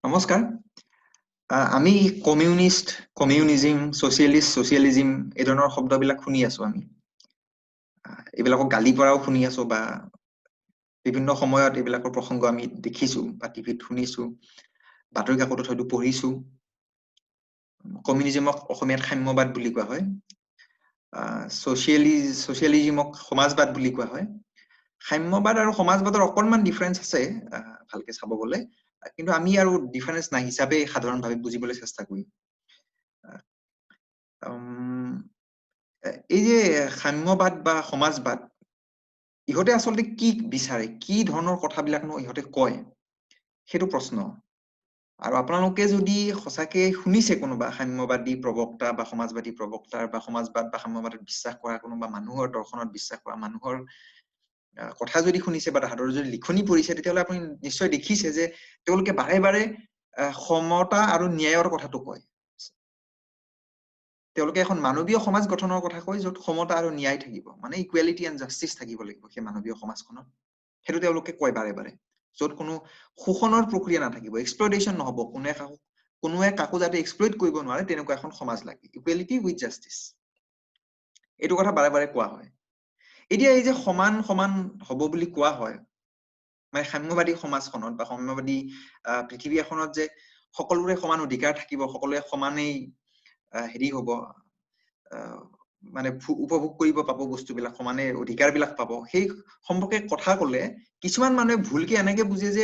নমস্কাৰ আমি communist communism socialism এই ধৰণৰ শব্দবিলাক শুনি আছো আমি এইবিলাকক গালি পৰাও শুনি আছো বা বিভিন্ন সময়ত এইবিলাকৰ প্ৰসংগ আমি দেখিছো বা টিভিত শুনিছো বাতৰি কাকতত হয়তো পঢ়িছো কমিউনিজমক অসমীয়াত সাম্যবাদ বুলি কোৱা হয় সোশিয়ালিজমক সমাজবাদ বুলি কোৱা হয় সাম্যবাদ আৰু সমাজবাদৰ অকনমান ডিফাৰেন্স আছে ভালকে চাব গলে কিন্তু আমি আৰু ডিফাৰেন্স নাই হিচাপে সাধাৰণভাৱে বুজিবলৈ চেষ্টা কৰিম এই যে সাম্যবাদ বা সমাজবাদ ইহঁতে আচলতে কি বিচাৰে কি ধৰণৰ কথাবিলাকনো ইহঁতে কয় সেইটো প্ৰশ্ন আৰু আপোনালোকে যদি সঁচাকে শুনিছে কোনোবা সাম্যবাদী প্ৰবক্তা বা সমাজবাদী প্ৰবক্তাৰ বা সমাজবাদ বা সাম্যবাদত বিশ্বাস কৰা কোনোবা মানুহৰ দৰ্শনত বিশ্বাস কৰা মানুহৰ কথা যদি শুনিছে বা তাহাঁতৰ যদি লিখনি পঢ়িছে তেতিয়াহ'লে আপুনি নিশ্চয় দেখিছে যে তেওঁলোকে বাৰে বাৰে সমতা আৰু ন্যায়ৰ কথাটো কয় তেওঁলোকে এখন মানৱীয় সমাজ গঠনৰ কথা কয় য'ত সমতা আৰু ন্যায় থাকিব মানে ইকুৱেলিটি এণ্ড জাষ্টিস থাকিব লাগিব সেই মানৱীয় সমাজখনত সেইটো তেওঁলোকে কয় বাৰে বাৰে য'ত কোনো শোষণৰ প্ৰক্ৰিয়া নাথাকিব এক্সপ্লইটেশ্যন নহব কোনোৱে কাকো যাতে এক্সপ্লইট কৰিব নোৱাৰে তেনেকুৱা এখন সমাজ লাগে ইকুৱেলিটি উইথ জাষ্টিস এইটো কথা বাৰে বাৰে কোৱা হয় এতিয়া এই যে সমান সমান হ'ব বুলি কোৱা হয় মানে সাম্যবাদী সমাজখনত বা সাম্যবাদী পৃথিৱী এখনত যে সকলোৰে সমান অধিকাৰ থাকিব সকলোৱে সমানেই হেৰি হ'ব মানে উপভোগ কৰিব পাব বস্তুবিলাক সমানে অধিকাৰবিলাক পাব সেই সম্পৰ্কে কথা ক'লে কিছুমান মানুহে ভুলকে এনেকে বুজে যে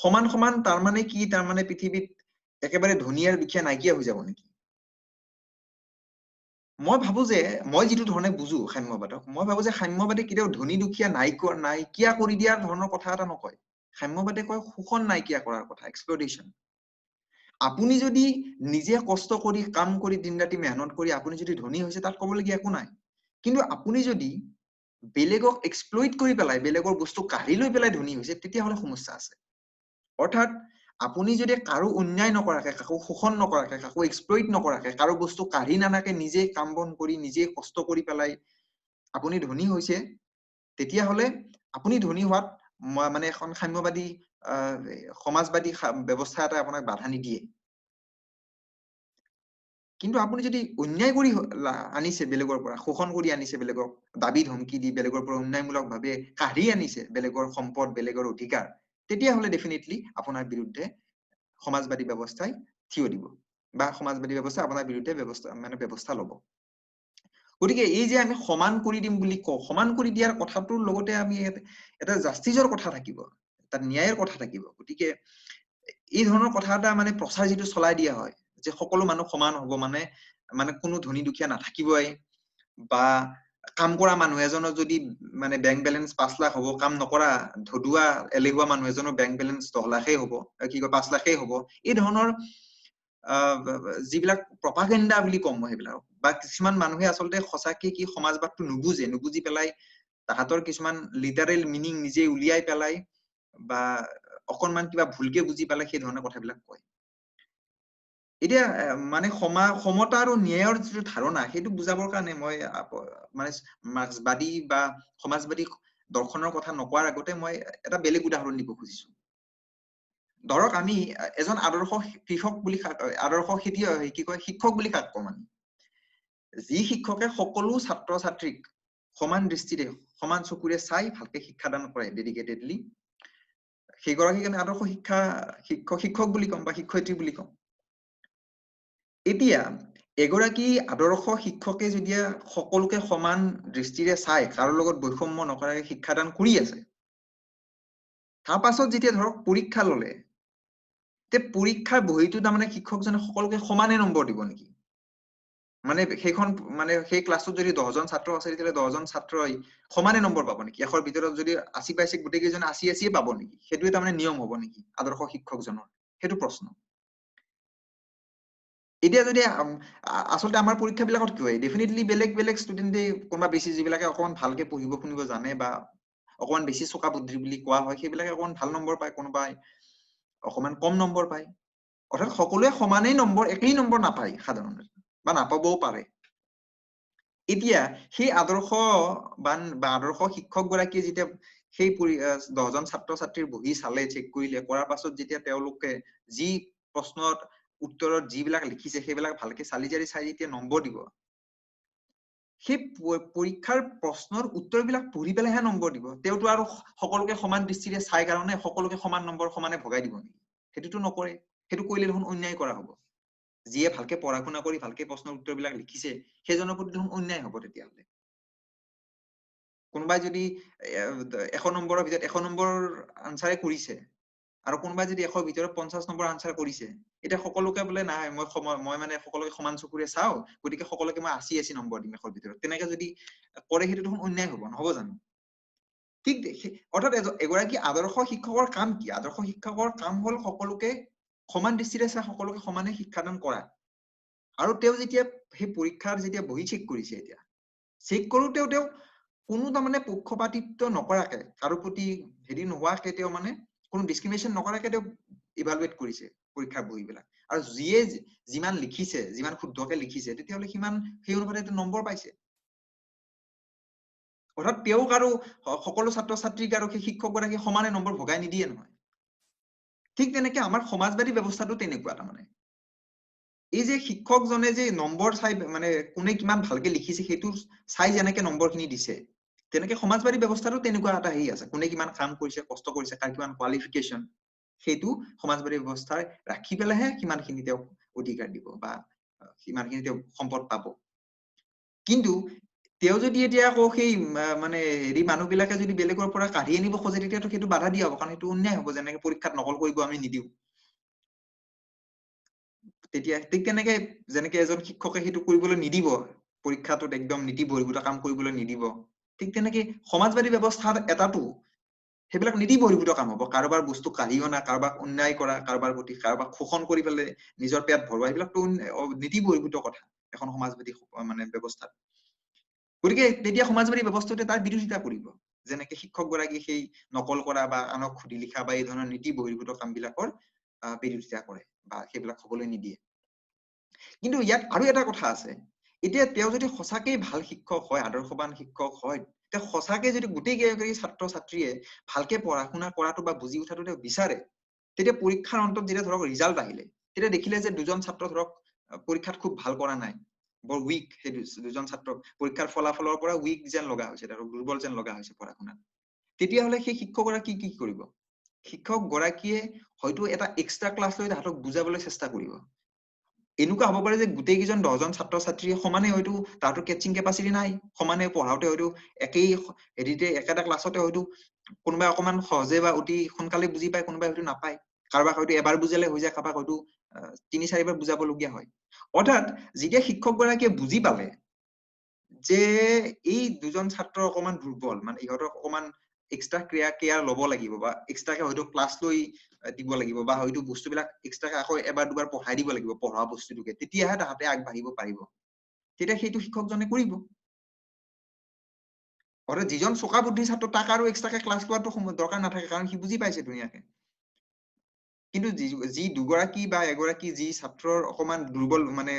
সমান সমান তাৰমানে কি তাৰমানে পৃথিৱীত একেবাৰে ধনী আৰু দুখীয়া নাইকিয়া হৈ যাব নেকি মই ভাবো যে মই যিটো ধৰণে বুজো সাম্যবাদক মই ভাবো যে সাম্যবাদে কেতিয়াও ধনী দুখীয়া নাইকিয়া কৰি দিয়াৰ ধৰণৰ কথা এটা নকয় সাম্যবাদে কয় শোষণ নাইকিয়া কৰাৰ কথা এক্সপ্লইটেশ্যন আপুনি যদি নিজে কষ্ট কৰি কাম কৰি দিন ৰাতি মেহনত কৰি আপুনি যদি ধনী হৈছে তাত ক'বলগীয়া একো নাই কিন্তু আপুনি যদি বেলেগক এক্সপ্লইট কৰি পেলাই বেলেগৰ বস্তু কাঢ়ি লৈ পেলাই ধনী হৈছে তেতিয়াহ'লে সমস্যা আছে অৰ্থাৎ আপুনি যদি কাৰো অন্যায় নকৰাকে কাকো শোষণ নকৰাকে কাকো এক্সপ্লইট নকৰাকে কাৰো বস্তু কাঢ়ি নানাকে নিজে কাম বন কৰি নিজে কষ্ট কৰি পেলাই আপুনি ধনী হৈছে তেতিয়াহ'লে আপুনি ধনী হোৱাত মানে এখন সাম্যবাদী সমাজবাদী ব্যৱস্থা এটা আপোনাক বাধা নিদিয়ে কিন্তু আপুনি যদি অন্যায় কৰি আনিছে বেলেগৰ পৰা শোষণ কৰি আনিছে বেলেগক দাবী ধমকি দি বেলেগৰ পৰা অন্যায়মূলকভাৱে কাঢ়ি আনিছে বেলেগৰ সম্পদ বেলেগৰ অধিকাৰ তেতিয়াহ'লে ডেফিনেটলি আপোনাৰ বিৰুদ্ধে সমাজবাদী ব্যৱস্থাই থিয় দিব বা সমাজবাদী ব্যৱস্থা আপোনাৰ বিৰুদ্ধে ব্যৱস্থা ল'ব গতিকে এই যে আমি সমান কৰি দিম বুলি কওঁ সমান কৰি দিয়াৰ কথাটোৰ লগতে আমি এটা জাষ্টিসৰ কথা থাকিব এটা ন্যায়ৰ কথা থাকিব গতিকে এই ধৰণৰ কথা এটা মানে প্ৰচাৰ যিটো চলাই দিয়া হয় যে সকলো মানুহ সমান হ'ব মানে কোনো ধনী দুখীয়া নাথাকিবই বা কাম কৰা মানুহ এজনৰ যদি মানে বেংক বেলেঞ্চ 5 লাখ হ'ব কাম নকৰা ধদুৱা এলেহুৱা মানুহ এজনৰ বেংক বেলেঞ্চ 10 লাখেই হ'ব কি কয় 5 লাখেই হ'ব এই ধৰণৰ যিবিলাক প্ৰপাগেণ্ডা বুলি কম মই সেইবিলাক বা কিছুমান মানুহে আচলতে সঁচাকে কি সমাজবাদটো নুবুজি পেলাই তাহাঁতৰ কিছুমান লিটাৰেল মিনিং নিজে উলিয়াই পেলাই বা অকনমান কিবা ভুলকে বুজি পেলাই সেই ধৰণৰ কথাবিলাক কয় এতিয়া মানে সমতা আৰু ন্যায়ৰ যিটো ধাৰণা সেইটো বুজাবৰ কাৰণে মই মানে মাৰ্ক্সবাদী বা সমাজবাদী দৰ্শনৰ কথা নকোৱাৰ আগতে মই এটা বেলেগ উদাহৰণ দিব খুজিছো ধৰক আমি এজন আদৰ্শ কৃষক বুলি আদৰ্শ শিক্ষক বুলি কাক কম আমি যি শিক্ষকে সকলো ছাত্ৰ ছাত্ৰীক সমান দৃষ্টিৰে সমান চকুৰে চাই ভালকে শিক্ষাদান কৰে ডেডিকেটেডলি সেইগৰাকীক আমি আদৰ্শ শিক্ষক বুলি কম বা শিক্ষয়িত্ৰী বুলি কম এতিয়া এগৰাকী আদৰ্শ শিক্ষকে যদি সকলোকে সমান দৃষ্টিৰে চাই কাৰো লগত বৈষম্য নকৰাকে শিক্ষাদান কৰি আছে তাৰ পাছত যেতিয়া ধৰক পৰীক্ষা ললে তে পৰীক্ষাৰ বহিটো তাৰমানে শিক্ষকজনে সকলোকে সমানে নম্বৰ দিব নেকি মানে সেইখন মানে সেই ক্লাছত যদি 10 জন ছাত্ৰ আছে তেতিয়াহ'লে 10 জন ছাত্ৰই সমানে নম্বৰ পাব নেকি এখৰ ভিতৰত যদি 80 পাইছে গোটেই কেইজন 80 পাব নেকি সেইটো তাৰমানে নিয়ম হ'ব নেকি আদৰ্শ শিক্ষকজনৰ সেইটো প্ৰশ্ন এতিয়া যদি আচলতে আমাৰ পৰীক্ষাবিলাকত কি হয় ডেফিনেটলি বেলেগ ষ্টুডেণ্টে কোনোবা বেছি যিবিলাকে অকমান ভালকে পঢ়িব শুনিব জানে বা অকমান বেছি চকা বুদ্ধি বুলি কোৱা হয় সেইবিলাকে অকমান ভাল নম্বৰ পায় কোনোবাই অকমান কম নম্বৰ পায় অৰ্থাৎ সকলোৱে সমানেই নম্বৰ একেই নম্বৰ নাপায় সাধাৰণতে বা নাপাবও পাৰে এতিয়া সেই আদৰ্শ বা আদৰ্শ শিক্ষক গৰাকীয়ে যেতিয়া সেই 10জন ছাত্ৰ ছাত্ৰীৰ বহি চালে চেক কৰিলে কৰাৰ পাছত যেতিয়া তেওঁলোকে যি প্ৰশ্নৰ উত্তৰত যিবিলাক লিখিছে সেইবিলাক ভালকে চালি জাৰি চাই যেতিয়া নম্বৰ দিব সেই পৰীক্ষাৰ প্ৰশ্নৰ উত্তৰবিলাক পঢ়ি পেলাইহে নম্বৰ দিব তেওঁতো আৰু সকলোকে সমান দৃষ্টিৰে চাই কাৰণে সকলোকে সমান নম্বৰ সমানে ভগাই দিব নেকি সেইটোতো নকৰে সেইটো কৰিলে দেখোন অন্যায় কৰা হ'ব যিয়ে ভালকে পঢ়া শুনা কৰি ভালকে প্ৰশ্নৰ উত্তৰবিলাক লিখিছে সেইজনৰ প্ৰতি দেখোন অন্যায় হ'ব তেতিয়াহ'লে কোনোবাই যদি 100 নম্বৰৰ ভিতৰত 100 নম্বৰ আনসাৰে কৰিছে আৰু কোনোবাই যদি 100 ভিতৰত 50 নম্বৰ আনসাৰ কৰিছে এটা সকলোকে বোলে নাই মই মানে সকলোকে সমান চকুৰে চাও গতিকে সকলোকে মই 80 নম্বৰ দিম 100 ভিতৰত তেনেকে যদি কৰে সেইটো দেখোন অন্যায় হ'ব নহব জানো ঠিক অৰ্থাৎ এগৰাকী আদৰ্শ শিক্ষকৰ কাম কি আদৰ্শ শিক্ষকৰ কাম হ'ল সকলোকে সমান দৃষ্টিৰে চাই সকলোকে সমানে শিক্ষাদান কৰা আৰু তেওঁ যেতিয়া সেই পৰীক্ষাৰ যেতিয়া বহি চেক কৰিছে এতিয়া চেক কৰোতেও তেওঁ কোনো তাৰমানে পক্ষপাতিত্ব নকৰাকে কাৰো প্ৰতি হেৰি নোহোৱাকে তেওঁ মানে কোনো ডিসক্ৰিমিনেশন নকৰাকে তেওঁ ইভালুৱেট কৰিছে পৰীক্ষাৰ বহিবিলাক আৰু যিয়ে যিমান লিখিছে যিমান শুদ্ধকে লিখিছে তেতিয়াহ'লে সিমান সেই অনুপাতে নম্বৰ পাইছে অৰ্থাৎ তেওঁক আৰু সকলো ছাত্ৰ ছাত্ৰীক আৰু সেই শিক্ষকগৰাকী সমানে নম্বৰ ভগাই নিদিয়ে নহয় ঠিক তেনেকে আমাৰ সমাজবাদী ব্যৱস্থাটো তেনেকুৱা তাৰমানে এই যে শিক্ষকজনে যে নম্বৰ চাই মানে কোনে কিমান ভালকে লিখিছে সেইটো চাই যেনেকে নম্বৰখিনি দিছে তেনেকে সমাজবাদী ব্যৱস্থাটো তেনেকুৱা এটা হেৰি আছে কোনে কিমান কাম কৰিছে কষ্ট কৰিছে কাৰ কিমান কোৱালিফিকেশন সেইটো সমাজবাদী ব্যৱস্থাৰ ৰাখি পেলাইহে কিমানখিনি তেওঁক অধিকাৰ দিব বা কিমানখিনি তেওঁ সম্পদ পাব কিন্তু তেওঁ যদি এতিয়া আকৌ সেই মানে হেৰি মানুহবিলাকে যদি বেলেগৰ পৰা কাঢ়ি আনিব খোজে তেতিয়াতো সেইটো বাধা দিয়া হ'ব কাৰণ সেইটো অন্যায় হ'ব যেনেকে পৰীক্ষাত নকল কৰিব আমি নিদিও তেতিয়া ঠিক তেনেকে যেনেকে এজন শিক্ষকে সেইটো কৰিবলৈ নিদিব পৰীক্ষাটোত একদম নীতি বহিৰ্ভূত কাম কৰিবলৈ নিদিব ঠিক তেনেকে সমাজবাদী ব্যৱস্থাত এটাটো সেইবিলাক নীতি বহিৰ্ভূত কাম হ'ব কাৰোবাৰ বস্তু কাঢ়ি অনা কাৰোবাক অন্যায় কৰা কাৰোবাৰ প্ৰতি কাৰোবাক শোষণ কৰি পেলাই নিজৰ পেট ভৰোৱা এইবিলাকতো নীতি বহিৰ্ভূত কথা এখন সমাজবাদী মানে ব্যৱস্থাত গতিকে তেতিয়া সমাজবাদী ব্যৱস্থাটোৱে তাৰ বিৰোধিতা কৰিব যেনেকে শিক্ষকগৰাকী সেই নকল কৰা বা আনক সুধি লিখা বা এই ধৰণৰ নীতি বহিৰ্ভূত কামবিলাকৰ বিৰোধিতা কৰে বা সেইবিলাক হ'বলৈ নিদিয়ে কিন্তু ইয়াত আৰু এটা কথা আছে এতিয়া তেওঁ যদি সঁচাকৈ ভাল শিক্ষক হয় আদৰ্শবান শিক্ষক হয় তেওঁ সঁচাকৈ যদি গোটেই ছাত্ৰ ছাত্ৰীয়ে ভালকে পঢ়া শুনা কৰাটো বা বুজি উঠাটো তেওঁ বিচাৰে তেতিয়া পৰীক্ষাৰ অন্তত যেতিয়া ধৰক ৰিজাল্ট আহিলে তেতিয়া দেখিলে যে দুজন ছাত্ৰ ধৰক পৰীক্ষাত খুব ভাল কৰা নাই বৰ উইক সেই দুজন ছাত্ৰ পৰীক্ষাৰ ফলাফলৰ পৰা উইক যেন লগা হৈছে আৰু দুৰ্বল যেন লগা হৈছে পঢ়া শুনাত তেতিয়াহ'লে সেই শিক্ষকগৰাকী কি কৰিব শিক্ষকগৰাকীয়ে হয়তো এটা এক্সট্ৰা ক্লাছ লৈ তাহাঁতক বুজাবলৈ চেষ্টা কৰিব এনেকুৱা হ'ব পাৰে যে গোটেই কেইজন 10জন ছাত্ৰ ছাত্ৰীয়ে সমানে হয়তো তাহাঁতৰ কেচিং কেপাচিটি নাই সমানে পঢ়াওতে হয়তো একেই হেৰিতে একেটা ক্লাছতে হয়তো কোনোবাই অকমান সহজে বা অতি সোনকালে বুজি পায় কোনোবাই হয়তো নাপায় কাৰোবাক হয়তো এবাৰ বুজালে হৈ যায় কাৰোবাক হয়তো 3-4বাৰ বুজাবলগীয়া হয় অৰ্থাৎ যেতিয়া শিক্ষকগৰাকীয়ে বুজি পালে যে এই দুজন ছাত্ৰ অকমান দুৰ্বল মানে ইহঁতক অকমান এক্সট্ৰা কেয়াৰ ল'ব লাগিব বা এক্সট্ৰাকে হয়তো ক্লাছ লৈ দিব লাগিব বা হয়তো বস্তুবিলাক এক্সট্ৰাকে আকৌ এবাৰ দুবাৰ পঢ়াই দিব লাগিব পঢ়া বস্তুটোকে তেতিয়াহে তাহাঁতে আগবাঢ়িব পাৰিব তেতিয়া সেইটো শিক্ষকজনে কৰিব অৰ্থাৎ যিজন চোকা বুদ্ধি ছাত্ৰ তাক আৰু এক্সট্ৰাকে ক্লাছ লোৱাটো দৰকাৰ নাথাকে কাৰণ সি বুজি পাইছে ধুনীয়াকে কিন্তু যি দুগৰাকী বা এগৰাকী যি ছাত্ৰৰ অকমান দুৰ্বল মানে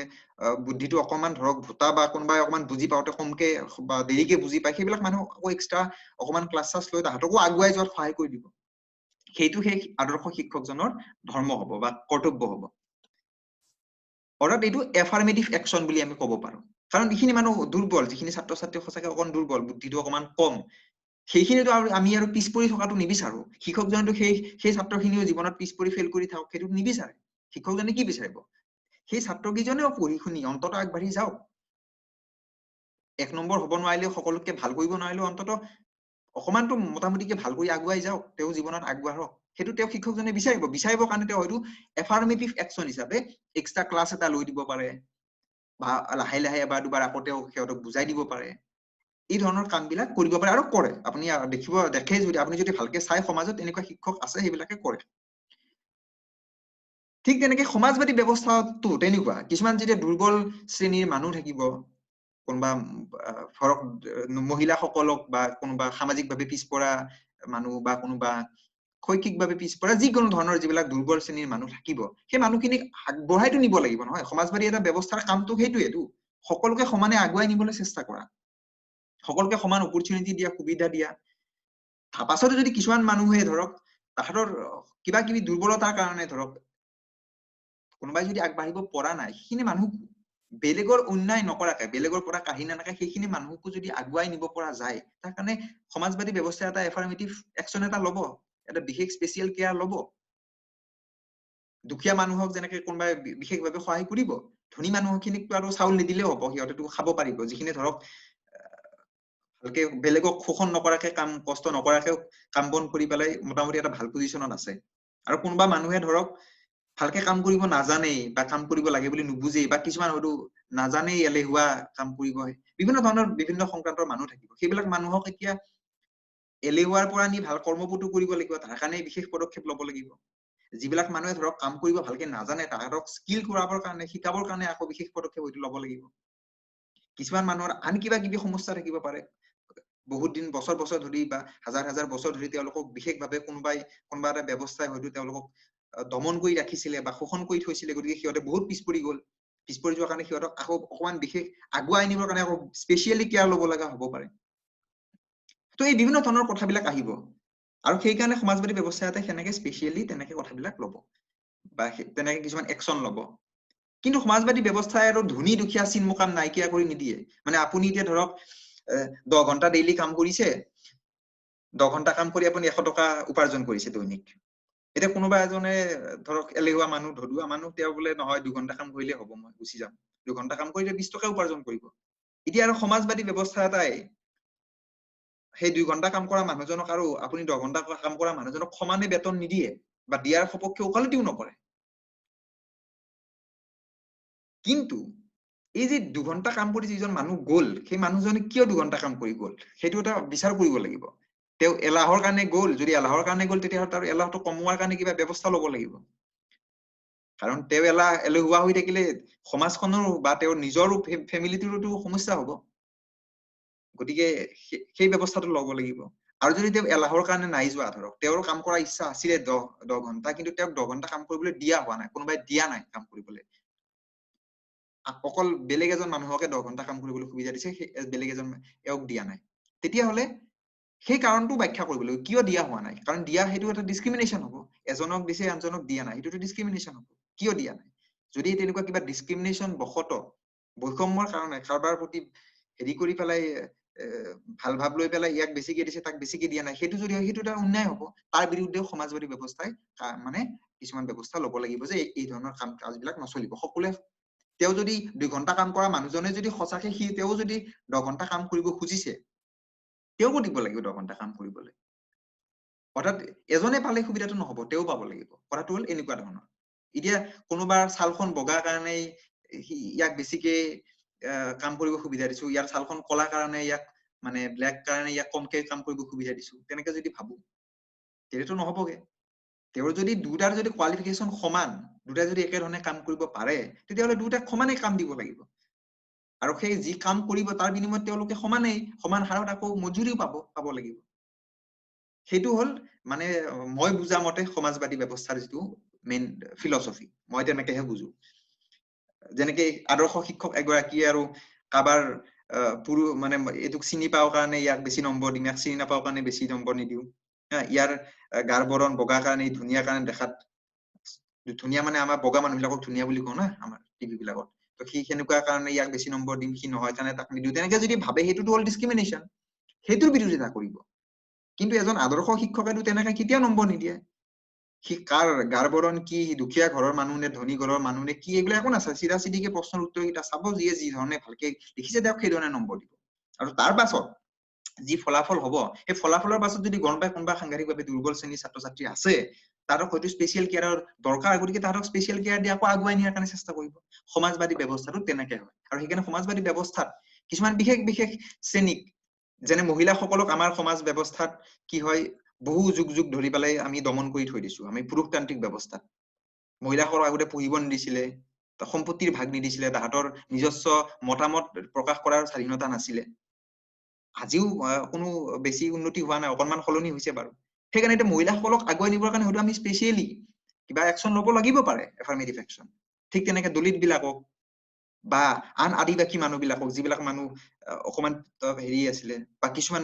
বুদ্ধিটো অকমান ধৰক ভোটা বা কোনোবাই অকমান বুজি পাওঁতে কমকে বা দেৰিকে বুজি পায় সেইবিলাক মানুহ আকৌ এক্সট্ৰা অকমান ক্লাছ চাছ লৈ তাহাঁতকো আগুৱাই যোৱাত সহায় কৰি দিব সেইটো সেই আদৰ্শ শিক্ষকজনৰ ধৰ্ম হ'ব বা কৰ্তব্য হ'ব অৰ্থাৎ এইটো এফাৰ্মেটিভ একচন বুলি আমি ক'ব পাৰো কাৰণ যিখিনি মানুহ দুৰ্বল যিখিনি ছাত্ৰ ছাত্ৰী সঁচাকে অকণ দুৰ্বল বুদ্ধিটো অকমান কম সেইখিনিতো আমি আৰু পিছ পৰি থকাটো নিবিচাৰো শিক্ষকজনেতো সেই ছাত্ৰখিনিও জীৱনত পিছ পৰি ফেইল কৰি থাকক সেইটো নিবিচাৰে শিক্ষকজনে কি বিচাৰিব সেই ছাত্ৰকেইজনেও পঢ়ি শুনি অন্তত আগবাঢ়ি যাওক 1 নম্বৰ হ'ব নোৱাৰিলেও সকলোতকে ভাল কৰিব নোৱাৰিলেও অন্তত অকমানতো মোটামুটিকে ভাল কৰি আগুৱাই যাওক তেওঁ জীৱনত আগবাঢ়ক সেইটো তেওঁ শিক্ষকজনে বিচাৰিব কাৰণে তেওঁ হয়তো এফাৰ্মেটিভ একচন হিচাপে এক্সট্ৰা ক্লাছ এটা লৈ দিব পাৰে বা লাহে লাহে এবাৰ দুবাৰ আকৌ তেওঁ সিহঁতক বুজাই দিব পাৰে এই ধৰণৰ কামবিলাক কৰিব পাৰে আৰু কৰে আপুনি দেখে যদি আপুনি যদি ভালকে চাই সমাজত এনেকুৱা শিক্ষক আছে সেইবিলাকে কৰে ঠিক তেনেকে সমাজবাদী ব্যৱস্থাটো তেনেকুৱা কিছুমান যেতিয়া দুৰ্বল শ্ৰেণীৰ মানুহ থাকিব কোনোবা ধৰক মহিলাসকলক বা কোনোবা সামাজিকভাৱে পিছপৰা মানুহ বা কোনোবা শৈক্ষিকভাৱে পিছপৰা যিকোনো ধৰণৰ যিবিলাক দুৰ্বল শ্ৰেণীৰ মানুহ থাকিব সেই মানুহখিনিক আগবঢ়াইতো নিব লাগিব নহয় সমাজবাদী এটা ব্যৱস্থাৰ কামটো সেইটোৱেটো সকলোকে সমানে আগুৱাই নিবলৈ চেষ্টা কৰা সকলোকে সমান অপৰচুনিটি দিয়া সুবিধা দিয়া তাৰপাছতো যদি কিছুমান মানুহে ধৰক তাহাঁতৰ কিবা কিবি দুৰ্বলতাৰ কাৰণে ধৰক কোনোবাই যদি আগবাঢ়িব পৰা নাই, সেইখিনি মানুহ বেলেগৰ অন্যায় নকৰাকে, বেলেগৰ পৰা কাঢ়ি নানাকে সেইখিনি মানুহকো যদি আগুৱাই নিব পৰা যায়, তাৰ কাৰণে সমাজবাদী ব্যৱস্থা এটা এফাৰ্মেটিভ একচন এটা ল'ব, এটা বিশেষ স্পেচিয়েল কেয়াৰ ল'ব। দুখীয়া মানুহক যেনেকে কোনোবাই বিশেষভাৱে সহায় কৰিব, ধনী মানুহখিনিকতো আৰু চাউল নিদিলেও হ'ব, সিহঁতেতো খাব পাৰিব, যিখিনি ধৰক ভালকে বেলেগক শোষণ নকৰাকে কষ্ট নকৰাকে কাম বন কৰি পেলাই মোটামুটি এটা ভাল পজিশ্যনত আছে। আৰু কোনোবা মানুহে ধৰক ভালকে কাম কৰিব নাজানেই বা কাম কৰিব লাগে বুলি নুবুজেই, বা কিছুমান হয়তো নাজানেই এলেহুৱা কাম কৰিব, বিভিন্ন ধৰণৰ বিভিন্ন সংক্ৰান্তৰ মানুহ থাকিব। সেইবিলাক মানুহক এতিয়া এলেহুৱাৰ পৰা নি ভাল কৰ্মপটু কৰিব লাগিব, তাৰ কাৰণে বিশেষ পদক্ষেপ ল'ব লাগিব। যিবিলাক মানুহে ধৰক কাম কৰিব ভালকে নাজানে, তাহাঁতক স্কিল কৰাবৰ কাৰণে, শিকাবৰ কাৰণে আকৌ বিশেষ পদক্ষেপ হয়তো ল'ব লাগিব। কিছুমান মানুহৰ আন কিবা কিবি সমস্যা থাকিব পাৰে, বহুত দিন বছৰ বছৰ ধৰি বা হাজাৰ হাজাৰ বছৰ ধৰি তেওঁলোকক বিশেষভাৱে কোনোবা এটা ব্যৱস্থাই হয়তো তেওঁলোকক দমন কৰি ৰাখিছিলে বা শোষণ কৰি থৈছিলে, গতিকে সিহঁতে বহুত পিছ পৰি গ'ল। পিছ পৰি যোৱাৰ কাৰণে সিহঁতক আকৌ অকমান বিশেষ আগুৱাই নিবৰ কাৰণে আকৌ স্পেচিয়েলি কেয়াৰ ল'ব লগা হ'ব পাৰে। তো এই বিভিন্ন ধৰণৰ কথাবিলাক আহিব, আৰু সেইকাৰণে সমাজবাদী ব্যৱস্থা এটাই সেনেকে স্পেচিয়েলি তেনেকে কথাবিলাক ল'ব বা তেনেকে কিছুমান একচন ল'ব। কিন্তু সমাজবাদী ব্যৱস্থাই আৰু ধনী দুখীয়া চিন মুকাম নাইকিয়া কৰি নিদিয়ে। মানে আপুনি এতিয়া ধৰক 10 ঘন্টা ডেইলি কাম কৰিছে, 10 ঘন্টা কাম কৰি আপুনি 100 টকা উপাৰ্জন কৰিছে দৈনিক। এতিয়া কোনোবা এজনে ধৰক এলেহুৱা মানুহ, ধদুৱা মানুহ, তেওঁ বোলে নহয় 2 ঘন্টা কাম কৰিলে হ'ব, মই গুচি যাম। 2 ঘন্টা কাম কৰিলে 20 টকা উপাৰ্জন কৰিব। এতিয়া আৰু সমাজবাদী ব্যৱস্থা এটাই সেই 2 ঘন্টা কাম কৰা মানুহজনক আৰু আপুনি 10 ঘন্টা কাম কৰা মানুহজনক সমানে বেতন নিদিয়ে বা দিয়াৰ সপক্ষে ওকালতিও নকৰে। কিন্তু এই যে 2 ঘন্টা কাম কৰি যিজন মানুহ গ'ল, সেই মানুহজনে কিয় 2 ঘন্টা কাম কৰি গ'ল, সেইটো এটা বিচাৰ কৰিব লাগিব। তেওঁ এলাহৰ কাৰণে গ'ল, যদি এলাহৰ কাৰণে গ'ল তেতিয়াহ'লে তাৰ এলাহটো কমোৱাৰ কাৰণে কিবা ব্যৱস্থা ল'ব লাগিব। কাৰণ তেওঁ এলেহুৱা হৈ থাকিলে সমাজখনৰ বা তেওঁৰ নিজৰ ফেমিলিটোৰো সমস্যা হ'ব। গতিকে সেই ব্যৱস্থাটো ল'ব লাগিব। আৰু যদি তেওঁ এলাহৰ কাৰণে নাই যোৱা, ধৰক তেওঁৰ কাম কৰা ইচ্ছা আছিলে 10 ঘন্টা, কিন্তু তেওঁক 10 ঘন্টা কাম কৰিবলৈ দিয়া হোৱা নাই, কোনোবাই দিয়া নাই কাম কৰিবলৈ, অকল বেলেগ এজন মানুহকে 10 ঘন্টা কাম কৰিবলৈ সুবিধা দিছে, বেলেগ এজন এওক দিয়া নাই, তেতিয়াহ'লে সেই কাৰণটো ব্যাখ্যা কৰিব লাগিব, কিয় দিয়া হোৱা নাই। কাৰণ দিয়া সেইটো এটা ডিছক্ৰিমিনেশ্যন হ'ব। এজনক দিছে আনজনক দিয়া নাই, সেইটোতো ডিছক্ৰিমিনেশ্যন হ'ব। কিয় দিয়া নাই? যদি তেনেকুৱা কিবা ডিছক্ৰিমিনেশ্যন বশত, বৈষম্যৰ কাৰণে কাৰোবাৰ প্ৰতি হেৰি কৰি পেলাই ভাল ভাৱ লৈ পেলাই ইয়াক বেছিকে দিছে তাক বেছিকে দিয়া নাই, সেইটো যদি হয় সেইটো এটা অন্যায় হ'ব। তাৰ বিৰুদ্ধেও সমাজবাদী ব্যৱস্থাই মানে কিছুমান ব্যৱস্থা ল'ব লাগিব যে এই ধৰণৰ কাম কাজবিলাক নচলিব। সকলোৱে তেওঁ যদি 2 ঘন্টা কাম কৰা মানুহজনে যদি সঁচাকে তেওঁ যদি 10 ঘন্টা কাম কৰিব খুজিছে, তেওঁকো দিব লাগিব 10 ঘন্টা কাম কৰিবলৈ। অৰ্থাৎ এজনে পালে সুবিধাটো নহ'ব, তেওঁ পাব লাগিব। কথাটো হ'ল এনেকুৱা ধৰণৰ। এতিয়া কোনোবাৰ ছালখন বগা কাৰণে ইয়াক বেছিকে কাম কৰিব সুবিধা দিছো, ইয়াৰ ছালখন কলা কাৰণে ইয়াক মানে ব্লেক কাৰণে ইয়াক কমকে কাম কৰিব সুবিধা দিছো, তেনেকে যদি ভাবো তেতিয়াতো নহ'বগে। তেওঁৰ যদি দুটাৰ যদি কোৱালিফিকেশ্যন সমান, দুটাই যদি একেধৰণে কাম কৰিব পাৰে, তেতিয়াহ'লে দুটাক সমানে কাম দিব লাগিব। আৰু সেই যি কাম কৰিব তাৰ বিনিময়ত তেওঁলোকে সমান হাৰত আকৌ মজুৰিও পাব লাগিব। সেইটো হ'ল মানে মই বুজা মতে সমাজবাদী ব্যৱস্থাৰ যিটো মেইন ফিলচফি, মই তেনেকেহে বুজো। যেনেকে আদৰ্শ শিক্ষক এগৰাকীয়ে আৰু কাবাৰ মানে এইটোক চিনি পাওঁ কাৰণে ইয়াক বেছি নম্বৰ দিম, ইয়াক চিনি নাপাওঁ কাৰণে বেছি নম্বৰ নিদিওঁ। ইয়াৰ গাৰ বৰণ বগা কাৰণে ধুনীয়া কাৰণে দেখাত ধুনীয়া, মানে আমাৰ বগা মানুহবিলাকক ধুনীয়া বুলি কওঁ না আমাৰ টিভি বিলাকত, তো সি সেনেকুৱা কাৰণে ইয়াক বেছি নম্বৰ দিম, সি নহয় কাৰণে তাক নিদিওঁ, তেনেকে যদি ভাবে সেইটোতো হ'ল ডিছক্ৰিমিনেশ্যন, সেইটোৰ বিৰোধিতা কৰিব। কিন্তু এজন আদৰ্শ শিক্ষকেতো তেনেকে কেতিয়াও নম্বৰ নিদিয়ে। সি কাৰ গাৰ বৰণ কি, দুখীয়া ঘৰৰ মানুহ নে ধনী ঘৰৰ মানুহ নে কি, এইবিলাক একো নাচায়, চিধা চিধিকে প্ৰশ্নৰ উত্তৰ কেইটা চাব, যিয়ে যি ধৰণে ভালকে লিখিছে তেওঁক সেই ধৰণে নম্বৰ দিব। আৰু তাৰ পাছত যি ফলাফল হ'ব, সেই ফলাফলৰ পাছত যদি গম পায় কোনোবা সাংঘাতিকভাৱে দুৰ্বল শ্ৰেণীৰ ছাত্ৰ ছাত্ৰী আছে, তাহাঁতক হয়তো স্পেচিয়েল কেয়াৰৰ দৰকাৰ, গতিকে তাহাঁতক স্পেচিয়েল কেয়াৰ দি আকৌ আগুৱাই নিয়াৰ কাৰণে চেষ্টা কৰিব। সমাজবাদী ব্যৱস্থাটো তেনেকে হয়। আৰু সেইকাৰণে সমাজবাদী ব্যৱস্থাত কিছুমান বিশেষ শ্ৰেণীক, যেনে মহিলাসকলক আমাৰ সমাজ ব্যৱস্থাত কি হয়, বহু যুগ ধৰি পেলাই আমি দমন কৰি থৈ দিছো, আমি পুৰুষতান্ত্ৰিক ব্যৱস্থাত। মহিলাসকলক আগতে পঢ়িব নিদিছিলে, সম্পত্তিৰ ভাগ নিদিছিলে, তাহাঁতৰ নিজস্ব মতামত প্ৰকাশ কৰাৰ স্বাধীনতা নাছিলে। আজিও কোনো বেছি উন্নতি হোৱা নাই, অকনমান সলনি হৈছে বাৰু। সেইকাৰণে এতিয়া মহিলাসকলক আগুৱাই নিবৰ কাৰণে হয়তো আমি স্পেচিয়েলি কিবা একচন ল'ব লাগিব পাৰে, এফাৰ্মেটিভ একচন। ঠিক তেনেকে দলিত বিলাকক বা আন আদিবাসী মানুহবিলাকক যিবিলাক মানুহ অকমান হেৰি আছিলে বা কিছুমান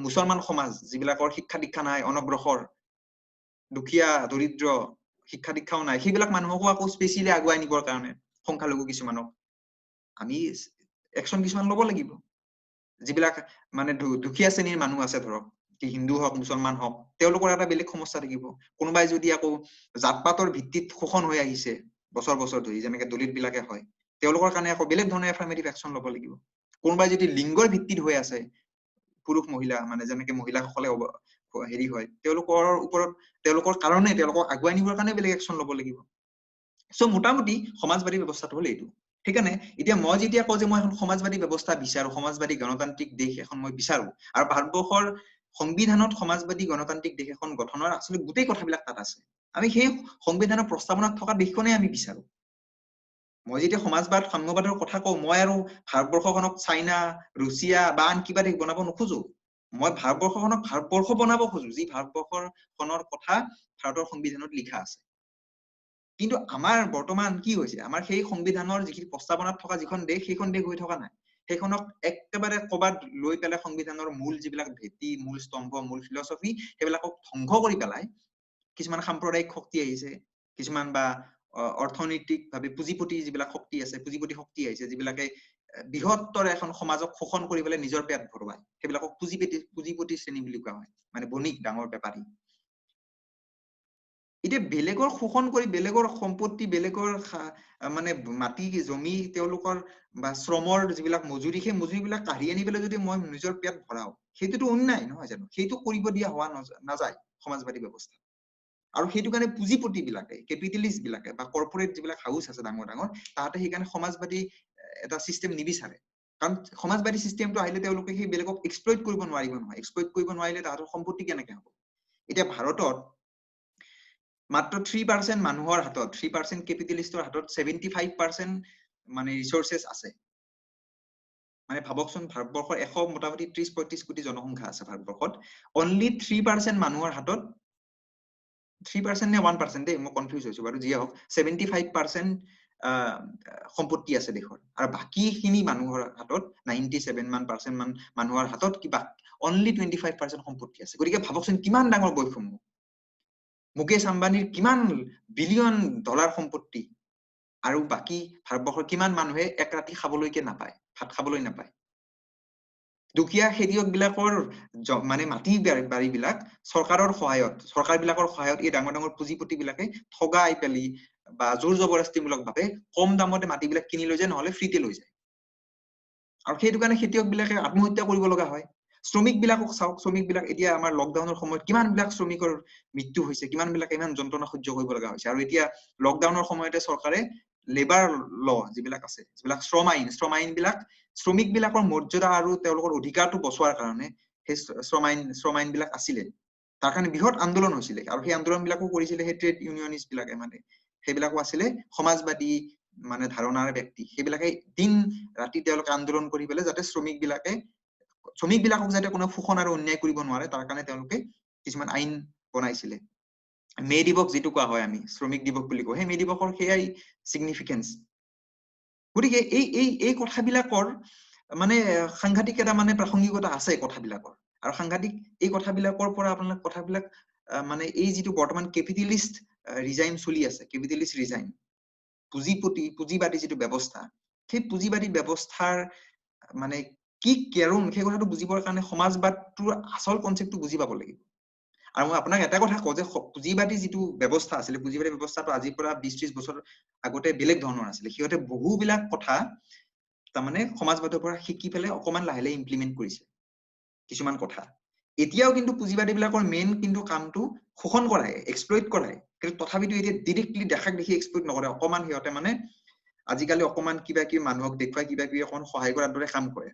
মুছলমান সমাজ যিবিলাকৰ শিক্ষা দীক্ষা নাই, অনগ্ৰসৰ, দুখীয়া দৰিদ্ৰ, শিক্ষা দীক্ষাও নাই, সেইবিলাক মানুহকো আকৌ স্পেচিয়েলি আগুৱাই নিবৰ কাৰণে সংখ্যালঘু কিছুমানক আমি একচন কিছুমান ল'ব লাগিব। যিবিলাক মানে দুখীয়া শ্ৰেণীৰ মানুহ আছে ধৰক, হিন্দু হওক মুছলমান হওক, তেওঁলোকৰ এটা বেলেগ সমস্যা থাকিব। কোনোবাই যদি আকৌ জাত পাতৰ ভিত্তিত শোষণ হৈ আহিছে বছৰ বছৰ ধৰি, যেনেকে দলিত বিলাকে হয়, তেওঁলোকৰ কাৰণে আকৌ বেলেগ ধৰণে এফাৰ্মেটিভ একচন ল'ব লাগিব। কোনোবাই যদি লিংগৰ ভিত্তিত হৈ আছে, পুৰুষ মহিলা মানে যেনেকে মহিলাসকলে হেৰি হয়, তেওঁলোকৰ ওপৰত তেওঁলোকৰ কাৰণে তেওঁলোকক আগুৱাই নিবৰ কাৰণে বেলেগ একচন ল'ব লাগিব। চ' মোটামুটি সমাজবাদী ব্যৱস্থাটো হ'ল এইটো। সেইকাৰণে এতিয়া মই যেতিয়া কওঁ যে মই এখন সমাজবাদী ব্যৱস্থা বিচাৰো, সমাজবাদী গণতান্ত্ৰিক দেশ এখন মই বিচাৰো, আৰু ভাৰতবৰ্ষৰ সংবিধানত সমাজবাদী গণতান্ত্ৰিক দেশ এখন গঠনৰ আচলতে গোটেই কথাবিলাক তাত আছে। আমি সেই সংবিধানৰ প্ৰস্তাৱনাত থকা দেশখনেই আমি বিচাৰো। মই যেতিয়া সমাজবাদ সাম্যবাদৰ কথা কওঁ, মই আৰু ভাৰতবৰ্ষখনক চাইনা, ৰুছিয়া বা আন কিবা দেশ বনাব নোখোজো। মই ভাৰতবৰ্ষখনক ভাৰতবৰ্ষ বনাব খোজো, যি ভাৰতবৰ্ষখনৰ কথা ভাৰতৰ সংবিধানত লিখা আছে। কিন্তু আমাৰ বৰ্তমান কি হৈছে, আমাৰ সেই সংবিধানৰ যিখিনি প্ৰস্তাৱনাত থকা যিখন দেশ, সেইখন দেশ হৈ থকা নাই। সেইখনক একেবাৰে ক'বাত লৈ পেলাই সংবিধানৰ মূল যিবিলাক ভেটি, মূল স্তম্ভ, মূল ফিলচফি, সেইবিলাকক ধ্বংস কৰি পেলাই কিছুমান সাম্প্ৰদায়িক শক্তি আহিছে, কিছুমান বা অৰ্থনৈতিকভাৱে পুঁজিপতি যিবিলাক শক্তি আছে, পুঁজিপতি শক্তি আহিছে, যিবিলাকে বৃহত্তৰ এখন সমাজক শোষণ কৰি পেলাই নিজৰ পেট ভৰোৱায়, সেইবিলাকক পুঁজিপতি শ্ৰেণী বুলি কোৱা হয়, মানে বণিক, ডাঙৰ বেপাৰী। এতিয়া বেলেগৰ শোষণ কৰি, বেলেগৰ সম্পত্তি, বেলেগৰ মানে মাটি জমি, তেওঁলোকৰ বা শ্ৰমৰ যিবিলাক মজুৰি, সেই মজুৰিবিলাক কাঢ়ি আনি পেলাই যদি মই নিজৰ পেট ভৰাও, সেইটোতো অন্যায় নহয় জানো? সেইটো কৰিব দিয়া হোৱা নাযায় সমাজবাদী ব্যৱস্থা। আৰু সেইটো কাৰণে পুঁজিপতি বিলাকে, কেপিটেলিষ্ট বিলাকে বা কৰ্পৰেট যিবিলাক হাউচ আছে ডাঙৰ ডাঙৰ, তাহাঁতে সেইকাৰণে সমাজবাদী এটা চিষ্টেম নিবিচাৰে। কাৰণ সমাজবাদী চিষ্টেমটো আহিলে তেওঁলোকে সেই বেলেগক এক্সপ্লইট কৰিব নোৱাৰিব নহয়। এক্সপ্লইট কৰিব নোৱাৰিলে তাহাঁতৰ সম্পত্তি কেনেকে হ'ব? এতিয়া ভাৰতত মাত্ৰ 3% মানুহৰ হাতত, 3% কেপিটেলিষ্টৰ হাতত 75% মানে ৰিচোৰ্চেছ আছে। মানে ভাবকচোন, ভাৰতবৰ্ষৰ মোটামুটি 30-35 কোটি জনসংখ্যা আছে ভাৰতবৰ্ষত, অনলি 3% মানুহৰ হাতত, 3% নে 1% দেই, মই কনফিউজ হৈছো বাৰু, যিয়ে হওক 75% সম্পত্তি আছে দেশৰ, আৰু বাকীখিনি মানুহৰ হাতত 97% মান মানুহৰ হাতত কিবা অনলি 25% সম্পত্তি আছে। গতিকে ভাবকচোন কিমান ডাঙৰ বৈষম্য। মুকেশ আম্বানীৰ কিমান বিলিয়ন ডলাৰ সম্পত্তি, আৰু বাকী ভাৰতবৰ্ষৰ কিমান মানুহে এক ৰাতি খাবলৈকে নাপায়, ভাত খাবলৈ নাপায়। দুখীয়া খেতিয়ক বিলাকৰ মানে মাটি বাৰী বিলাক চৰকাৰৰ সহায়ত এই ডাঙৰ ডাঙৰ পুঁজিপতি বিলাকে ঠগাই পেলি বা জোৰ জবৰদস্তিমূলক ভাৱে কম দামতে মাটিবিলাক কিনি লৈ যায়, নহলে ফ্ৰীতে লৈ যায়। আৰু সেইটো কাৰণে খেতিয়ক বিলাকে আত্মহত্যা কৰিব লগা হয়। শ্ৰমিক বিলাকক চাওক, শ্ৰমিক বিলাক এতিয়া আমাৰ লকডাউনৰ সময়ত কিমান বিলাক শ্ৰমিকৰ মৃত্যু হৈছে, কিমান বিলাকে ইমান যন্ত্ৰণা সহ্য কৰিব লগা হৈছে। আৰু এতিয়া লকডাউনৰ সময়তে চৰকাৰে লেবাৰ ল যিবিলাক আছে, যিবিলাক শ্ৰম আইন বিলাক, শ্ৰমিক বিলাকৰ মৰ্যাদা আৰু তেওঁলোকৰ অধিকাৰটো বচোৱাৰ কাৰণে সেই শ্ৰম আইন বিলাক আছিলে। তাৰ কাৰণে বৃহৎ আন্দোলন হৈছিলে, আৰু সেই আন্দোলন বিলাকো কৰিছিলে সেই ট্ৰেড ইউনিয়নিষ্ট বিলাকে। মানে সেইবিলাকো আছিলে সমাজবাদী মানে ধাৰণাৰ ব্যক্তি। সেইবিলাকে দিন ৰাতি তেওঁলোকে আন্দোলন কৰি পেলাই যাতে শ্ৰমিক বিলাকক যাতে কোনো শোষণ আৰু অন্যায় কৰিব নোৱাৰে, তাৰ কাৰণে তেওঁলোকে কিছুমান আইন বনাইছিলে। মে দিৱস যিটো কোৱা হয়, আমি শ্ৰমিক দিৱস বুলি কওঁ, সেই মে দিৱসৰ সেয়াই চিগনিফিকেন্স। গতিকে এই কথাবিলাকৰ মানে সাংঘাতিক এটা মানে প্ৰাসংগিকতা আছে কথাবিলাকৰ, আৰু সাংঘাতিক এই কথাবিলাকৰ পৰা আপোনালোক কথাবিলাক মানে এই যিটো বৰ্তমান কেপিটেলিষ্ট ৰিজাইম চলি আছে, কেপিটেলিষ্ট ৰিজাইম, পুঁজিবাদী যিটো ব্যৱস্থা, সেই পুঁজিবাদী ব্যৱস্থাৰ মানে কি কেৰুণ, সেই কথাটো বুজিবৰ কাৰণে সমাজবাদটোৰ আচল কনচেপ্টটো বুজি পাব লাগিব। আৰু মই আপোনাক এটা কথা কওঁ যে পুঁজিবাদী যিটো ব্যৱস্থা আছিলে, পুঁজিবাদী ব্যৱস্থাটো আজিৰ পৰা 20-30 বছৰ আগতে বেলেগ ধৰণৰ আছিলে। সিহঁতে বহুবিলাক কথা তাৰমানে সমাজবাদৰ পৰা শিকি পেলাই অকমান লাহে লাহে ইমপ্লিমেণ্ট কৰিছে কিছুমান কথা। এতিয়াও কিন্তু পুঁজিবাদী বিলাকৰ মেইন কিন্তু কামটো শোষণ কৰাই, এক্সপ্লইট কৰাই। কিন্তু তথাপিতো এতিয়া ডিৰেক্টলি দেখাক দেখি এক্সপ্লইট নকৰে, অকমান সিহঁতে মানে আজিকালি অকমান কিবা কিবি মানুহক দেখুৱাই কিবা কিবি অকমান সহায় কৰাৰ দৰে কাম কৰে।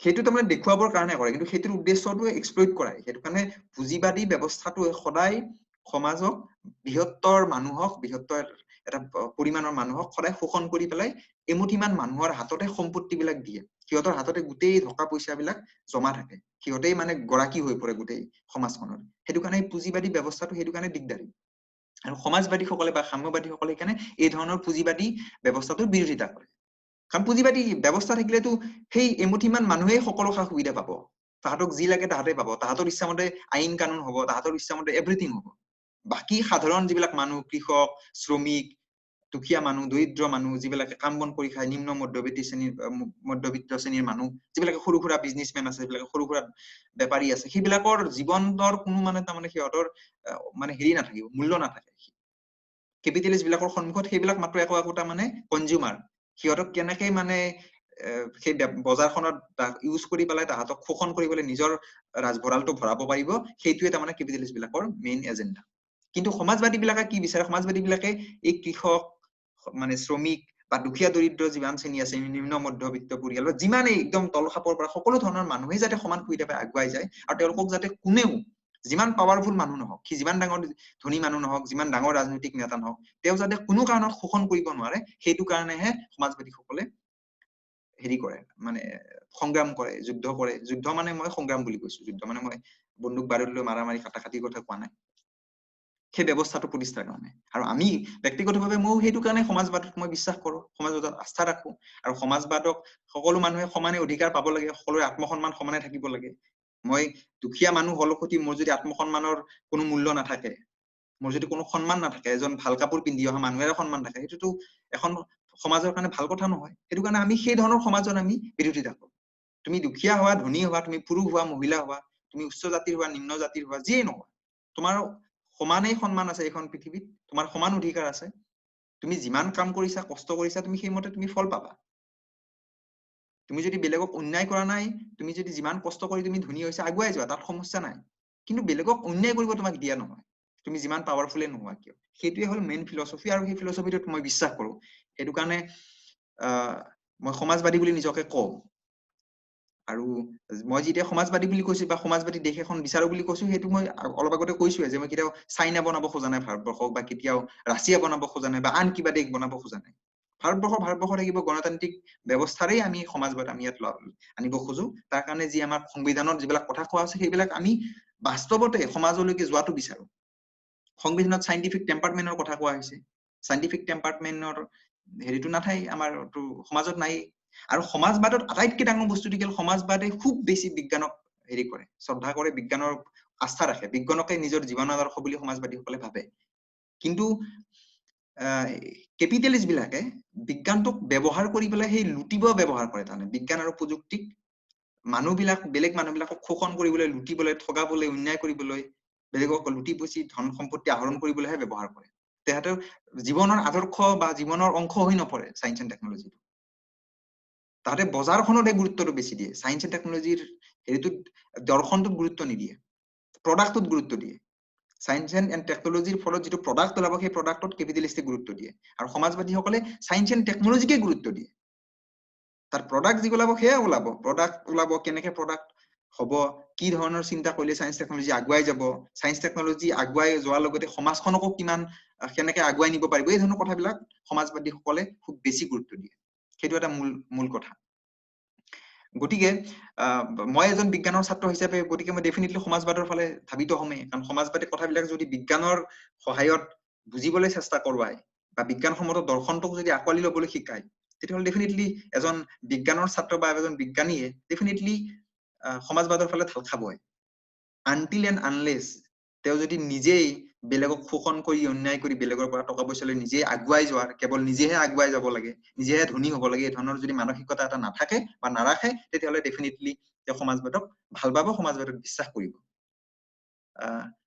সেইটো তাৰমানে দেখুৱাবৰ কাৰণে কৰে, কিন্তু সেইটোৰ উদ্দেশ্যটো এক্সপ্লইট কৰাই। সেইটো কাৰণে পুঁজিবাদী ব্যৱস্থাটোৱে সদায় সমাজক, বৃহত্তৰ এটা পৰিমাণৰ মানুহক সদায় শোষণ কৰি পেলাই এমুঠিমান মানুহৰ হাততে সম্পত্তি বিলাক দিয়ে। সিহঁতৰ হাততে গোটেই টকা পইচা বিলাক জমা থাকে, সিহঁতেই মানে গৰাকী হৈ পৰে গোটেই সমাজখনৰ। সেইটো কাৰণে পুঁজিবাদী ব্যৱস্থাটো সেইটো কাৰণে দিগদাৰী। আৰু সমাজবাদীসকলে বা সাম্যবাদীসকলে কাৰণে এই ধৰণৰ পুঁজিবাদী ব্যৱস্থাটোৰ বিৰোধিতা কৰে কাৰণ পুঁজিবাদী ব্যৱস্থা থাকিলেতো সেই এমুঠিমান মানুহেই সকলো সা সুবিধা পাব তাহাঁতক যি লাগে তাহাঁতে পাব তাহাঁতৰ ইচ্ছামতে আইন কানুন হ'ব তাহাঁতৰ ইচ্ছামতে এভৰিথিং হ'ব বাকী সাধাৰণ যিবিলাক মানুহ কৃষক শ্ৰমিক দুখীয়া মানুহ দৰিদ্ৰ মানুহ যিবিলাকে কাম বন কৰি খায় নিম্ন মধ্যবিত্ত শ্ৰেণীৰ মানুহ যিবিলাকে সৰু সুৰা বিজনেছমেন আছে যিবিলাকে সৰু সুৰা বেপাৰী আছে সেইবিলাকৰ জীৱনৰ কোনো মানে তাৰমানে সিহঁতৰ মানে হেৰি নাথাকিব মূল্য নাথাকে কেপিটেলিষ্ট বিলাকৰ সন্মুখত সেইবিলাক মাত্ৰ একোটা মানে কনজিউমাৰ সিহঁতক কেনেকৈ মানে সেই বজাৰখনত ইউজ কৰি পেলাই তাহাঁতক শোষণ কৰিবলৈ নিজৰ ৰাজভঁৰালটো ভৰাব পাৰিব সেইটোৱে তাৰমানে কেপিটেলিষ্ট বিলাকৰ মেইন এজেণ্ডা কিন্তু সমাজবাদী বিলাকে কি বিচাৰে সমাজবাদী বিলাকে এই কৃষক মানে শ্ৰমিক বা দুখীয়া দৰিদ্ৰ যিমান শ্ৰেণী আছে নিম্ন মধ্যবিত্ত পৰিয়াল যিমানে একদম তলখাপৰ পৰা সকলো ধৰণৰ মানুহে যাতে সমান সুবিধা পাই আগুৱাই যায় আৰু তেওঁলোকক যাতে কোনেও যিমান পাৱাৰফুল মানুহ নহওক সি যিমান ডাঙৰ ধনী মানুহ নহওক যিমান ডাঙৰ ৰাজনৈতিক নেতা নহওক তেওঁ যাতে কোনো কাৰণত শোষণ কৰিব নোৱাৰে সেইটো কাৰণেহে সমাজবাদীসকলে হেৰি কৰে মানে সংগ্ৰাম কৰে যুদ্ধ মানে মই সংগ্ৰাম বুলি কৈছো যুদ্ধ মানে মই বন্দুক বাৰুদ লৈ মাৰামাৰি কাটাকাটিৰ কথা কোৱা নাই সেই ব্যৱস্থাটো প্ৰতিষ্ঠাৰ কাৰণে আৰু আমি ব্যক্তিগতভাৱে মই সেইটো কাৰণে সমাজবাদত মই বিশ্বাস কৰো সমাজবাদত আস্থা ৰাখো আৰু সমাজবাদক সকলো মানুহে সমানে অধিকাৰ পাব লাগে সকলোৰে আত্মসন্মান সমানে থাকিব লাগে মই দুখীয়া মানুহ হলকতি মোৰ যদি আত্মসন্মানৰ কোনো মূল্য নাথাকে মোৰ যদি কোনো সন্মান নাথাকে এজন ভাল কাপোৰ পিন্ধি অহা মানুহেৰে সন্মান থাকে সেইটোতো এখন সমাজৰ কাৰণে ভাল কথা নহয় সেইটো কাৰণে আমি সেই ধৰণৰ সমাজত আমি বিৰোধিতা কৰো তুমি দুখীয়া হোৱা ধনী হোৱা তুমি পুৰুষ হোৱা মহিলা হোৱা তুমি উচ্চ জাতিৰ হোৱা নিম্ন জাতিৰ হোৱা যিয়ে নোহোৱা তোমাৰ সমানেই সন্মান আছে এইখন পৃথিৱীত তোমাৰ সমান অধিকাৰ আছে তুমি যিমান কাম কৰিছা কষ্ট কৰিছা তুমি সেইমতে তুমি ফল পাবা তুমি যদি বেলেগক অন্যায় কৰা নাই তুমি যদি যিমান কষ্ট কৰি তুমি ধনী হৈছা আগুৱাই যোৱা তাত সমস্যা নাই কিন্তু বেলেগক অন্যায় কৰিব তোমাক দিয়া নহয় তুমি যিমান পাৱাৰফুলে নোহোৱা কিয় সেইটোৱে হ'ল মেইন ফিলচফি আৰু সেই ফিলচফিটোত মই বিশ্বাস কৰো সেইটো কাৰণে মই সমাজবাদী বুলি নিজকে কওঁ আৰু মই যেতিয়া সমাজবাদী বুলি কৈছো বা সমাজবাদী দেশ এখন বিচাৰো বুলি কৈছো সেইটো মই অলপ আগতে কৈছোৱে যে মই কেতিয়াও চাইনা বনাব খোজা নাই ভাৰতবৰ্ষক বা কেতিয়াও ৰাছিয়া বনাব খোজা নাই বা আন কিবা দেশ বনাব খোজা নাই ভাৰতবৰ্ষ থাকিব গণতান্ত্ৰিক ব্যৱস্থাৰেই আমি সমাজবাদ আমি ইয়াত আনিব খোজো তাৰ কাৰণে যি আমাৰ সংবিধানত যিবিলাক কথা কোৱা আছে সেইবিলাক আমি বাস্তৱতে সমাজলৈকে যোৱাটো বিচাৰো সংবিধানত সাইন্টিফিক টেম্পাৰমেন্টৰ কথা কোৱা হৈছে সাইন্টিফিক টেম্পাৰমেন্টৰ হেৰিটো নাথাই আমাৰ সমাজত নাই আৰু সমাজবাদত আটাইতকৈ ডাঙৰ বস্তুটো কি সমাজবাদে খুব বেছি বিজ্ঞানক হেৰি কৰে শ্ৰদ্ধা কৰে বিজ্ঞানৰ আস্থা ৰাখে বিজ্ঞানকে নিজৰ জীৱন আদৰ্শ বুলি সমাজবাদীসকলে ভাবে কিন্তু কেপিটেলিষ্ট বিলাকে বিজ্ঞানটোক ব্যৱহাৰ কৰি পেলাই সেই লুটিব ব্যৱহাৰ কৰে তাৰমানে বিজ্ঞান আৰু প্ৰযুক্তিক মানুহবিলাক বেলেগ মানুহবিলাকক শোষণ কৰিবলৈ লুটিবলৈ ঠগাবলৈ অন্যায় কৰিবলৈ বেলেগক লুটি পুচি ধন সম্পত্তি আহৰণ কৰিবলৈহে ব্যৱহাৰ কৰে তেহেঁতৰ জীৱনৰ আদৰ্শ বা জীৱনৰ অংশ হৈ নপৰে সায়েন্স এণ্ড টেকনলজিটো তাহাঁতে বজাৰখনতে গুৰুত্বটো বেছি দিয়ে সায়েন্স এণ্ড টেকনলজিৰ হেৰিটোত দৰ্শনটোত গুৰুত্ব নিদিয়ে প্ৰডাক্টটোত গুৰুত্ব দিয়ে সায়েন্স এণ্ড টেকনলজিৰ ফলত যিটো প্ৰডাক্ট ওলাব সেই প্ৰডাক্টত কেপিটেলিষ্টে গুৰুত্ব দিয়ে আৰু সমাজবাদীসকলে সায়েন্স এণ্ড টেকনলজিকে গুৰুত্ব দিয়ে তাৰ প্ৰডাক্ট যি ওলাব সেয়া ওলাব প্ৰডাক্ট ওলাব কেনেকে প্ৰডাক্ট হ'ব কি ধৰণৰ চিন্তা কৰিলে সায়েন্স টেকনলজি আগুৱাই যাব সায়েন্স টেকনলজি আগুৱাই যোৱাৰ লগতে সমাজখনকো কিমান কেনেকে আগুৱাই নিব পাৰিব এই ধৰণৰ কথাবিলাক সমাজবাদীসকলে খুব বেছি গুৰুত্ব দিয়ে সেইটো এটা মূল কথা গতিকে মই এজন বিজ্ঞানৰ ছাত্ৰ হিচাপে গতিকে মই ডেফিনেটলি সমাজবাদৰ ফালে ধাবিত হমেই কাৰণ সমাজবাদী কথাবিলাক যদি বিজ্ঞানৰ সহায়ত বুজিবলৈ চেষ্টা কৰোৱাই বা বিজ্ঞানসন্মত দৰ্শনটোক যদি আঁকোৱালি ল'বলৈ শিকায় তেতিয়াহ'লে ডেফিনেটলি এজন বিজ্ঞানৰ ছাত্ৰ বা এজন বিজ্ঞানীয়ে ডেফিনেটলি সমাজবাদৰ ফালে ঢাল খাবই আনটিল এণ্ড আনলেছ তেওঁ যদি নিজেই বেলেগক শোষণ কৰি অন্যায় কৰি বেলেগৰ পৰা টকা পইচা লৈ নিজেই আগুৱাই যোৱাৰ কেৱল নিজেহে আগুৱাই যাব লাগে নিজেহে ধনী হ'ব লাগে এই ধৰণৰ যদি মানসিকতা এটা নাথাকে বা নাৰাখে তেতিয়াহ'লে ডেফিনেটলি তেওঁ সমাজবাদক ভাল পাব সমাজবাদক বিশ্বাস কৰিব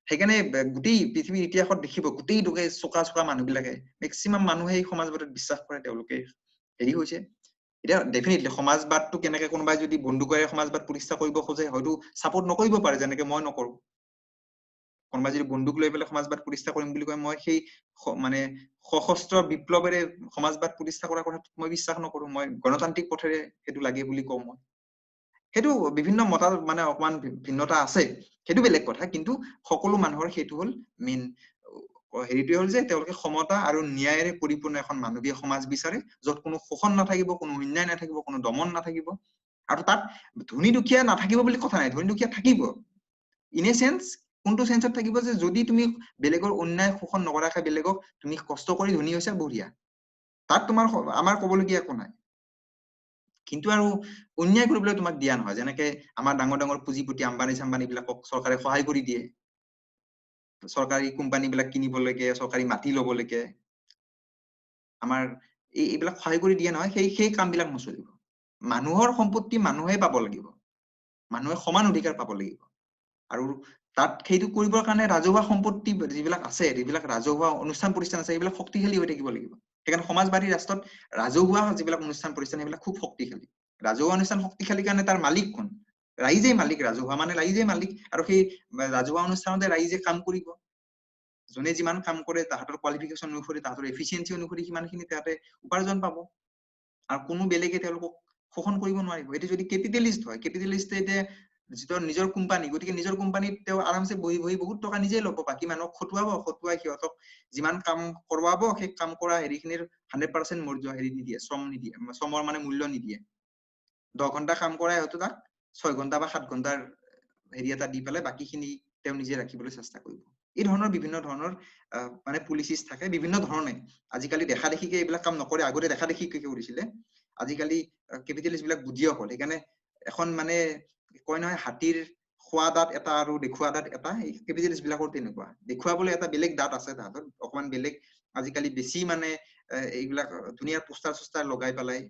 সেইকাৰণে গোটেই পৃথিৱীৰ ইতিহাসত দেখিব গোটেই চোকা মানুহবিলাকে মেক্সিমাম মানুহেই সমাজবাদত বিশ্বাস কৰে তেওঁলোকে হেৰি হৈছে এতিয়া ডেফিনেটলি সমাজবাদটো কেনেকে কোনোবাই যদি বন্দুকেৰে সমাজবাদ প্ৰতিষ্ঠা কৰিব খোজে হয়তো ছাপোৰ্ট নকৰিব পাৰে যেনেকে মই নকৰো কোনোবাই যদি বন্দুক লৈ পেলাই সমাজবাদ প্ৰতিষ্ঠা কৰিম বুলি কয় মই সেই মানে সশস্ত্ৰ বিপ্লৱেৰে সমাজবাদ প্ৰতিষ্ঠা কৰাৰ কথাত মই বিশ্বাস নকৰো মই গণতান্ত্ৰিক পথেৰে সেইটো লাগে বুলি কওঁ মই সেইটো বিভিন্ন মতৰ মানে অকমান ভিন্নতা আছে সেইটো বেলেগ কথা কিন্তু সকলো মানুহৰ সেইটো হ'ল মেইন হেৰিটোৱে হ'ল যে তেওঁলোকে সমতা আৰু ন্যায়েৰে পৰিপূৰ্ণ এখন মানৱীয় সমাজ বিচাৰে য'ত কোনো শোষণ নাথাকিব কোনো অন্যায় নাথাকিব কোনো দমন নাথাকিব আৰু তাত ধনী দুখীয়া নাথাকিব বুলি কথা নাই ধনী দুখীয়া থাকিব ইন এ চেন্স কোনটো সেন্সত থাকিব যে যদি তুমি বেলেগৰ অন্যায় শোষণ নকৰাকে বেলেগক তুমি কষ্ট কৰি ধনী হৈছা বঢ়িয়া, তাত তোমাৰ আমাৰ ক'বলগীয়া একো নাই। কিন্তু আৰু অন্যায় কৰিবলৈ তোমাক দিয়া নহয়, যেনেকে আমাৰ ডাঙৰ ডাঙৰ পুঁজিপতি আম্বানী চাম্বানী বিলাকক চৰকাৰে সহায় কৰি দিয়ে, চৰকাৰী কোম্পানী বিলাক কিনিবলৈকে, চৰকাৰী মাটি ল'বলৈকে আমাৰ এইবিলাক সহায় কৰি দিয়ে নহয়, সেই কাম বিলাক নচলিব। মানুহৰ সম্পত্তি মানুহে পাব লাগিব, মানুহে সমান অধিকাৰ পাব লাগিব। আৰু তাত সেইটো কৰিবৰ কাৰণে ৰাজহুৱা সম্পত্তি যিবিলাক আছে, যিবিলাক ৰাজহুৱা অনুষ্ঠান প্ৰতিষ্ঠান আছে, সেইবিলাক শক্তিশালী হৈ থাকিব লাগিব। সেইকাৰণে সমাজবাদী ৰাষ্ট্ৰত ৰাজহুৱা যিবিলাক অনুষ্ঠান প্ৰতিষ্ঠান সেইবিলাক খুব শক্তিশালী। ৰাজহুৱা অনুষ্ঠান শক্তিশালী কাৰণে তাৰ মালিক কোন? ৰাইজেই মালিক, ৰাজহুৱা মানে ৰাইজেই মালিক, আৰু সেই ৰাজহুৱা অনুষ্ঠানতে ৰাইজে কাম কৰিব। যোনে যিমান কাম কৰে তাহাঁতৰ কোৱালিফিকেশ্যন অনুসৰি, তাহাঁতৰ এফিচিয়েঞ্চি অনুসৰি সিমানখিনি তাহাঁতে উপাৰ্জন পাব, আৰু কোনো বেলেগে তেওঁলোকক শোষণ কৰিব নোৱাৰিব। এইটো যদি কেপিটেলিষ্ট হয়, কেপিটেলিষ্টে এতিয়া যিটো নিজৰ কোম্পানী, গতিকে নিজৰ কোম্পানীত তেওঁ আৰামছে বহি বহি বহুত টকা নিজেই ল'ব, বাকী মানুহক খটুৱাই সিহঁতক যিমান কাম কৰোৱাব, সেই কাম কৰা হেৰিখিনিৰ 100% হেৰি নিদিয়ে, শ্ৰম নিদিয়ে, শ্ৰমৰ মানে মূল্য নিদিয়ে। 10 ঘন্টা কাম কৰাই হয়তো তাক 6 ঘন্টা বা 7 ঘন্টাৰ হেৰি এটা দি পেলাই বাকীখিনি তেওঁ নিজে ৰাখিবলৈ চেষ্টা কৰিব। এই ধৰণৰ বিভিন্ন ধৰণৰ মানে পলিচিছ থাকে, বিভিন্ন ধৰণে। আজিকালি দেখা দেখিকে এইবিলাক কাম নকৰে, আগতে দেখা দেখিকে কৰিছিলে। আজিকালি কেপিটেলিষ্ট বিলাক বুদ্ধিও হ'ল, সেইকাৰণে এখন মানে কয় নহয় হাতীৰ খোৱা দাঁত এটা আৰু দেখুওৱা দাঁত এটা, এই কেপিটেলিষ্ট বিলাকৰ তেনেকুৱা। দেখুৱাবলৈ এটা বেলেগ দাঁত আছে তাহাঁতৰ, অকমান বেলেগ। আজিকালি বেছি মানে এইবিলাক ধুনীয়া পোষ্টাৰ চোষ্টাৰ লগাই পেলাই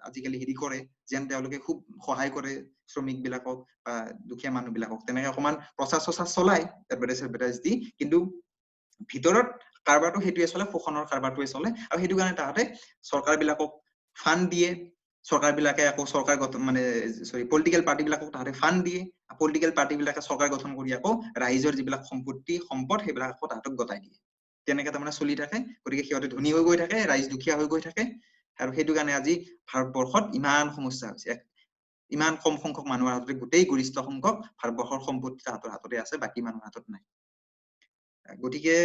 আজিকালি হেৰি কৰে, যেন তেওঁলোকে খুব সহায় কৰে শ্ৰমিক বিলাকক বা দুখীয়া মানুহ বিলাকক, তেনেকে অকমান প্ৰচাৰ চচাৰ চলাই এডভাৰটাইজ দি, কিন্তু ভিতৰত কাৰবাৰটো সেইটোৱে চলে, শোষণৰ কাৰবাৰটোৱে চলে। আৰু সেইটো কাৰণে তাহাঁতে চৰকাৰ বিলাকক ফাণ্ড দিয়ে, চৰকাৰ বিলাকে আকৌ চৰকাৰ গঠন মানে পলিটিকেল পাৰ্টি বিলাকক তাহাঁতে ফাণ্ড দিয়ে, পলিটিকেল পাৰ্টি বিলাকে চৰকাৰ গঠন কৰি আকৌ ৰাইজৰ যিবিলাক সম্পত্তি সম্পদ সেইবিলাক আকৌ তাহাঁতক গতাই দিয়ে। তেনেকে তাৰমানে চলি থাকে, গতিকে সিহঁতে ধনী হৈ গৈ থাকে, ৰাইজ দুখীয়া হৈ গৈ থাকে। আৰু সেইটো কাৰণে আজি ভাৰতবৰ্ষত ইমান সমস্যা হৈছে, ইমান কম সংখ্যক মানুহৰ হাততে গোটেই গৰিষ্ঠ সংখ্যক ভাৰতবৰ্ষৰ সম্পত্তি তাহাঁতৰ হাততে আছে, বাকী মানুহৰ হাতত নাই। গতিকে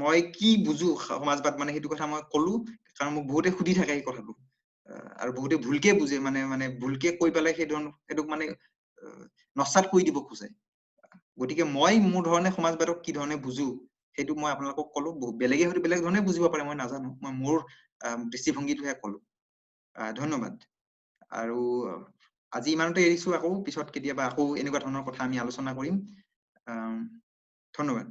মই কি বুজো সমাজবাদ মানে সেইটো কথা মই কলো, কাৰণ মোক বহুতে সুধি থাকে এই কথাটো, আৰু বহুতে ভুলকে বুজে, মানে ভুলকে কৈ পেলাই সেইটোক মানে নস্বাত কৰি দিব খোজে। গতিকে মই মোৰ ধৰণে সমাজবাদক কি ধৰণে বুজো সেইটো মই আপোনালোকক কলো। বেলেগে হয়তো বেলেগ ধৰণে বুজিব পাৰে, মই নাজানো, মই মোৰ দৃষ্টিভংগীটোহে কলো। ধন্যবাদ। আৰু আজি ইমানতে এৰিছো, আকৌ পিছত কেতিয়াবা আকৌ এনেকুৱা ধৰণৰ কথা আমি আলোচনা কৰিম। ধন্যবাদ।